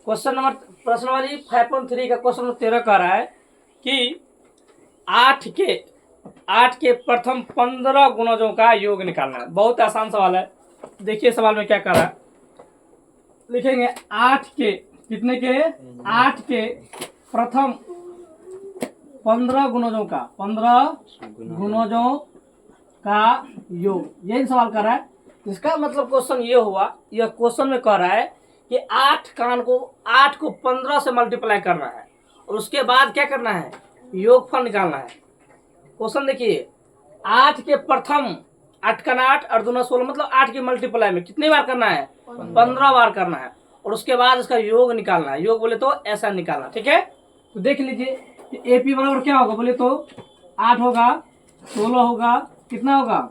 Question number प्रश्नावली 5.3 का question number 13 कह रहा है कि 8 के प्रथम 15 गुणजों का योग निकालना है। बहुत आसान सवाल है। देखिए सवाल में क्या कर रहा है। लिखेंगे 8 के कितने के 8 के प्रथम 15 गुणजों का योग, यही सवाल कर रहा है। इसका मतलब क्वेश्चन ये हुआ, यह क्वेश्चन में कह रहा है कि 8 को 15 से मल्टीप्लाई करना है और उसके बाद क्या करना है, योगफल निकालना है। क्वेश्चन देखिए, 8 के प्रथम 8 का 8 और 2 16, मतलब 8 के मल्टीप्लाई में कितनी बार करना है, 15 बार करना है और उसके बाद इसका योग निकालना है। योग बोले तो ऐसा निकालना, ठीक है। तो देख लीजिए AP बराबर क्या होगा, बोले तो 8 होगा, 16 होगा, कितना होगा,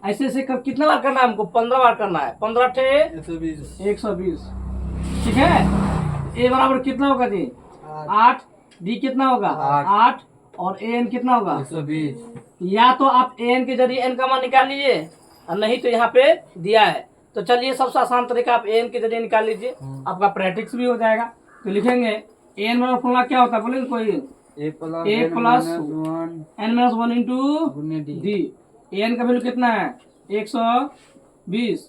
ऐसे ऐसे कितना बार करना है हमको, 15 बार करना है। 15 × 120, ठीक है। A बराबर कितना होगा जी, 8, D कितना होगा 8 और AN कितना होगा 120। या तो आप AN के जरिए n का मान निकाल लीजिए और नहीं तो यहाँ पे दिया है। तो चलिए सबसे आसान तरीका, आप AN के जरिए निकाल लीजिए, आपका प्रैक्टिस भी हो जाएगा। तो लिखेंगे AN बराबर फॉर्मूला क्या होता है, बोलेंगे कोई A plus n-1 into D। AN का वैल्यू कितना है 120,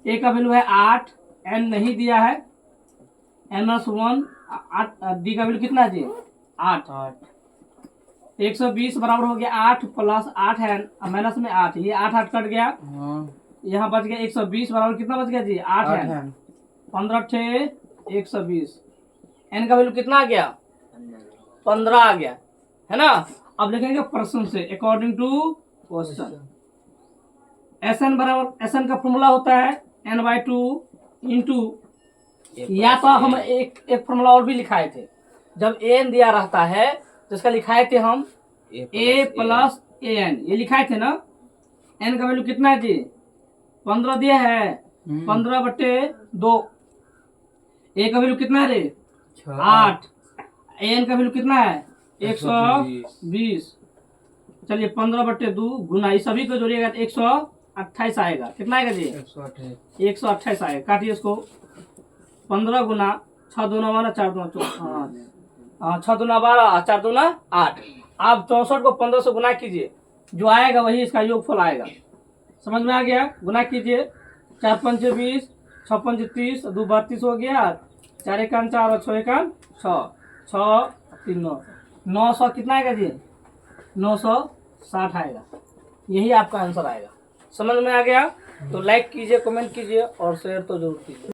A का वैल्यू है 8, N नहीं दिया है, n-1 D का वैल्यू कितना है जी 8। 120 बराबर हो गया 8 प्लस 8 है माइनस में 8, ये 8 कट गया, यहाँ बच गया 120 बराबर कितना बच गया जी 8 है। 15 × 120, n का वैल्यू कितना आ गया 15 आ गया, है ना। अब लिखेंगे प्रश्न से अकॉर्डिंग टू क्वेश्चन। SN बराबर, SN का फॉर्मूला होता है n/2 इंटू, या तो हम एक फॉर्मूला और भी लिखाए थे, जब AN दिया रहता है तो इसका लिखाए थे हम A प्लस AN, ये लिखाए थे ना। N का वैल्यू कितना है जी 15 दिया है, 15/2। A का वैल्यू कितना है रे 8, AN का वैल्यू कितना है 120। चलिए 15/2 गुना, ये सभी को जोड़िएगा तो 128 आएगा। कितना आएगा जी 128 आएगा। काटिए इसको, 15 गुना 6 दूना 12, 4 दूना 14, 6 दूना 12, 4 दूना 8। आप 64 को 15 से गुना कीजिए, जो आएगा वही इसका योगफल आएगा। समझ में आ गया, गुना कीजिए, 4 × 5 = 20, 6 × 5 = 30, 2 × 32 हो गया, 4 × 1 = 4 और 6 × 1 = 6, 6 3 9, 900 कितना आएगा जी 960 आएगा। यही आपका आंसर आएगा। समझ में आ गया तो लाइक कीजिए, कमेंट कीजिए और शेयर तो जरूर कीजिए।